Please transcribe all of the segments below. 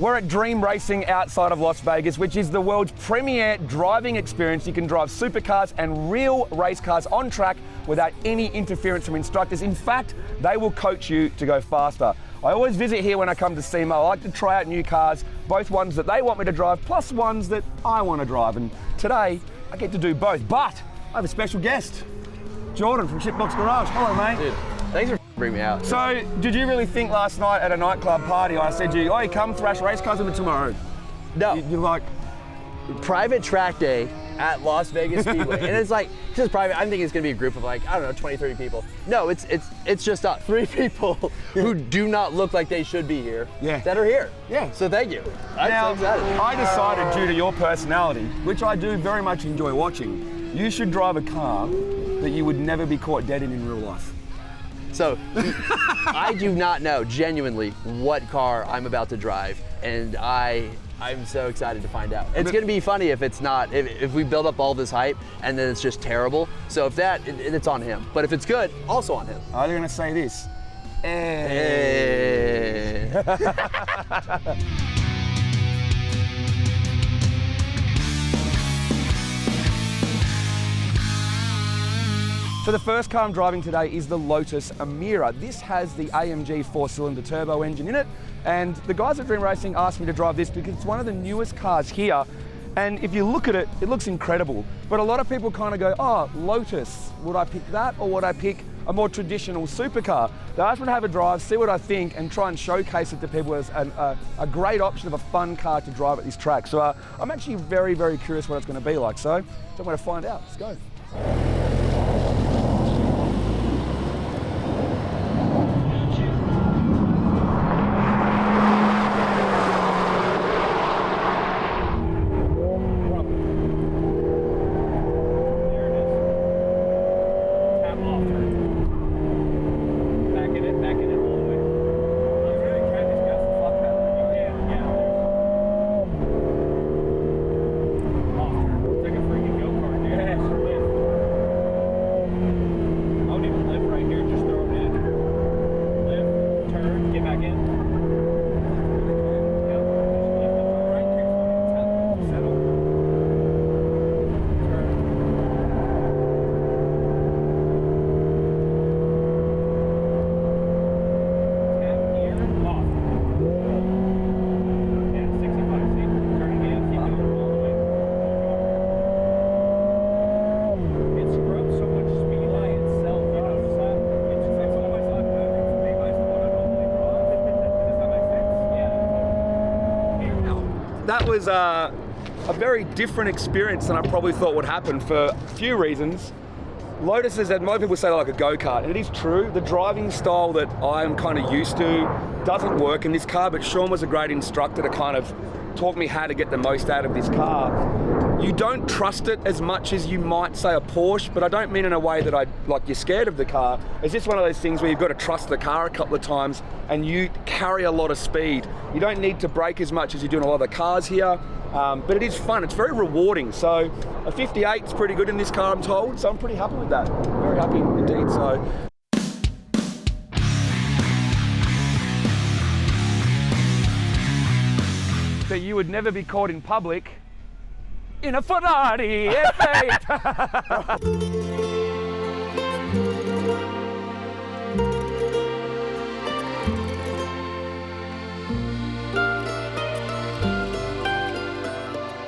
We're at Dream Racing outside of Las Vegas, which is the world's premier driving experience. You can drive supercars and real race cars on track without any interference from instructors. In fact, they will coach you to go faster. I always visit here when I come to SEMA. I like to try out new cars, both ones that they want me to drive, plus ones that I want to drive. And today, I get to do both. But I have a special guest, Jordan from Shipbox Garage. Hello, mate. Dude, thanks for bringing me out. So, did you really think last night at a nightclub party, I said to you, oh, come thrash race cars with me tomorrow? No. You're like... Private track day at Las Vegas Speedway. And it's like, just private, I'm thinking it's gonna be a group of like, I don't know, 20, 30 people. No, it's just 3 people who do not look like they should be here that are here. Yeah. So thank you. I'm Now, so excited. I decided, due to your personality, which I do very much enjoy watching, you should drive a car that you would never be caught dead in real life. So, I do not know, genuinely, what car I'm about to drive, and I'm so excited to find out. It's gonna be funny if it's not, if we build up all this hype and then it's just terrible. So if that, it's on him. But if it's good, also on him. Are they gonna say this? So the first car I'm driving today is the Lotus Emira. This has the AMG 4-cylinder turbo engine in it, and the guys at Dream Racing asked me to drive this because it's one of the newest cars here, and if you look at it, it looks incredible. But a lot of people kind of go, oh, Lotus, would I pick that or would I pick a more traditional supercar? They asked me to have a drive, see what I think, and try and showcase it to people as a great option of a fun car to drive at this track. So I'm actually very, very curious what it's going to be like. So I'm going to find out. Let's go. That was a very different experience than I probably thought would happen for a few reasons. Lotus is, as most people say, like a go-kart, and it is true. The driving style that I'm kind of used to doesn't work in this car, but Sean was a great instructor to kind of taught me how to get the most out of this car. You don't trust it as much as you might say a Porsche, but I don't mean in a way that you're scared of the car. It's just one of those things where you've got to trust the car a couple of times and you carry a lot of speed. You don't need to brake as much as you do in a lot of the cars here, but it is fun. It's very rewarding. So a 58 is pretty good in this car, I'm told, so I'm pretty happy with that. Very happy indeed. So you would never be caught in public in a Ferrari F8.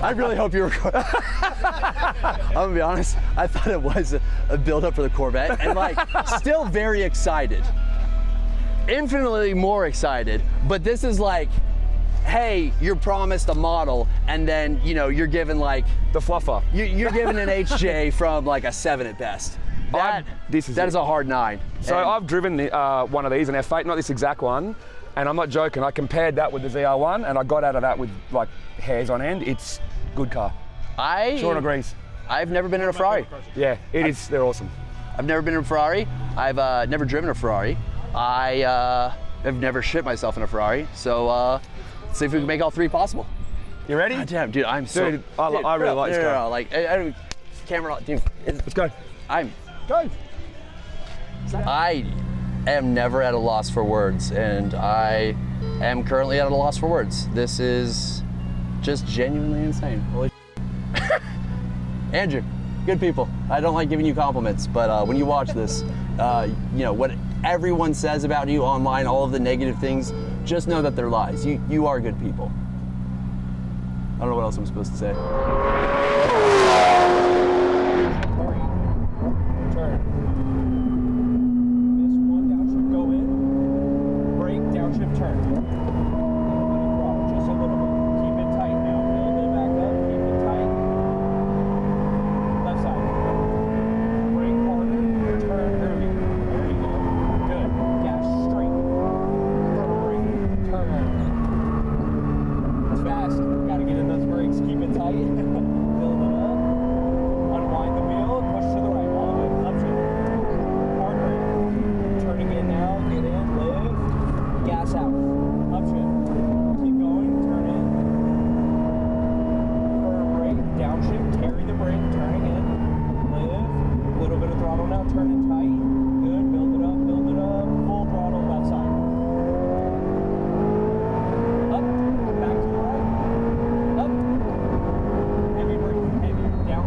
I really hope you were. I'm gonna be honest, I thought it was a build-up for the Corvette, and like, still very excited. Infinitely more excited, but this is like, hey, you're promised a model, and then, you know, you're given like the fluffer. You're given an HJ from like a 7 at best. That is a hard 9. So I've driven one of these, an F8, not this exact one, and I'm not joking. I compared that with the ZR1, and I got out of that with like hairs on end. It's a good car. Sean agrees. I've never been in a Ferrari. Yeah, it is. They're awesome. I've never been in a Ferrari. I've never driven a Ferrari. I have never shit myself in a Ferrari. So. See if we can make all 3 possible. You ready? God damn, dude, I'm so. Dude, I really like this car. Like, camera, dude. Let's go. Go. am never at a loss for words, and I am currently at a loss for words. This is just genuinely insane. Holy Andrew, good people. I don't like giving you compliments, but when you watch this, you know, what everyone says about you online, all of the negative things, just know that they're lies. You are good people. I don't know what else I'm supposed to say. Turn. Miss one, downshift, go in. Brake, downshift, turn. Just a little bit. Keep it tight now. Build it back up. Keep it tight. Left side. Brake harder. Turn early. There you go. Good. Gas straight. Brake. Turn. It's fast. Gotta get in those brakes. Keep it tight. Build it up. Unwind the wheel. Push to the right. All the way. Upshift. Hard brake. Turning in now. Get in. Lift. Gas out. Upshift. Keep going. Turn in. Firm brake. Downshift. Carry the brake. Turning in. Lift. A little bit of throttle now. Turning tight. Good. Build it up. Build it up. Full throttle left side. Up. Back to the right. Up. Heavy brake. Heavy. Down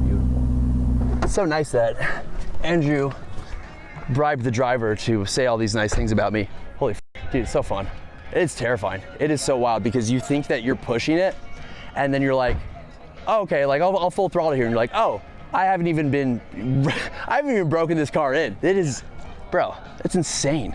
3. Beautiful. It's so nice that Andrew bribed the driver to say all these nice things about me. Holy dude, it's so fun. It's terrifying. It is so wild because you think that you're pushing it and then you're like, oh, okay, like I'll full throttle here. And you're like, oh, I haven't even broken this car in. It is, bro, it's insane.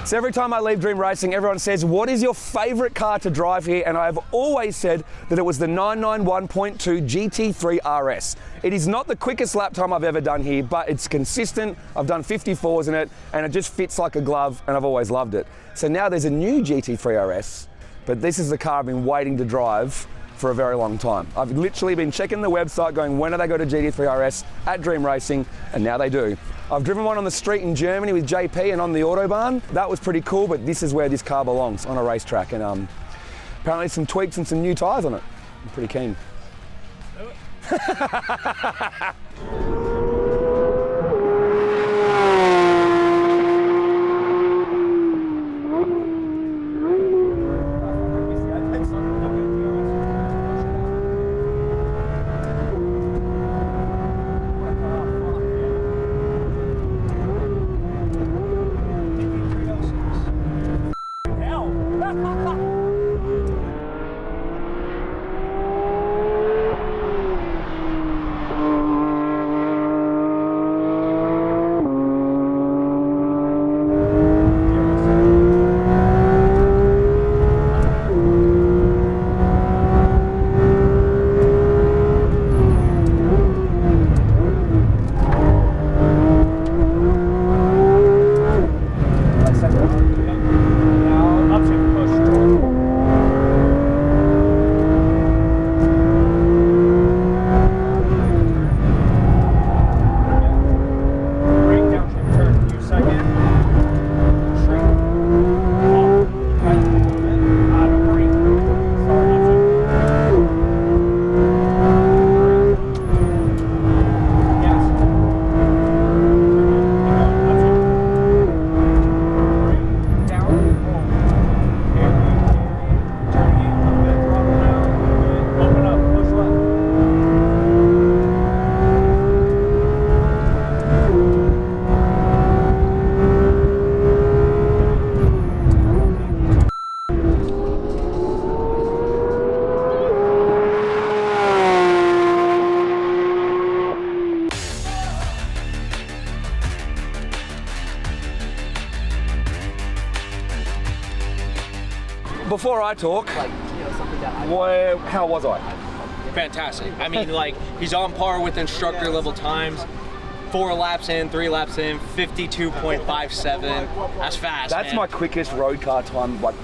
So every time I leave Dream Racing, everyone says, what is your favorite car to drive here? And I've always said that it was the 991.2 GT3 RS. It is not the quickest lap time I've ever done here, but it's consistent. I've done 54s in it, and it just fits like a glove, and I've always loved it. So now there's a new GT3 RS, but this is the car I've been waiting to drive for a very long time. I've literally been checking the website going, when do they go to GT3 RS at Dream Racing? And now they do. I've driven one on the street in Germany with JP and on the Autobahn. That was pretty cool, but this is where this car belongs, on a racetrack. And apparently some tweaks and some new tyres on it. I'm pretty keen. Before I talk, how was I? Fantastic. I mean, like, he's on par with instructor level times. 4 laps in, 3 laps in, 52.57. That's fast. That's man. my quickest road car time. Like,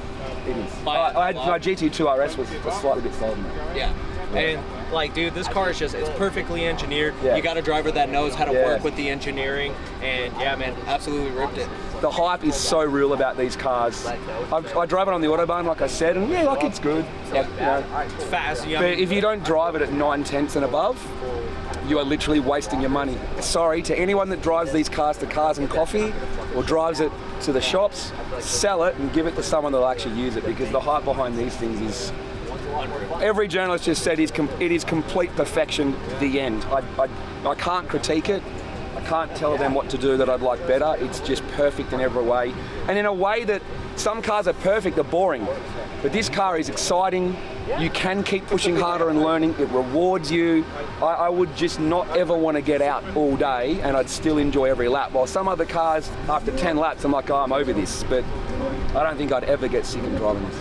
it is. By my GT3 RS was slightly bit slower than that. Yeah. And Like, dude, this car is it's perfectly engineered. Yeah. You got a driver that knows how to Yeah. work with the engineering, and yeah, man, absolutely ripped it. The hype is so real about these cars. I drive it on the Autobahn, like I said, and yeah, like it's good. Like, you know. It's fast. But if you don't drive it at 9/10 and above, you are literally wasting your money. Sorry to anyone that drives these cars to Cars and Coffee or drives it to the shops, sell it and give it to someone that'll actually use it, because the hype behind these things is... Every journalist just said it is complete perfection, the end. I can't critique it. I can't tell them what to do that I'd like better. It's just perfect in every way. And in a way that some cars are perfect, they're boring. But this car is exciting. You can keep pushing harder and learning. It rewards you. I would just not ever want to get out all day, and I'd still enjoy every lap. While some other cars, after 10 laps, I'm like, oh, I'm over this. But I don't think I'd ever get sick of driving this.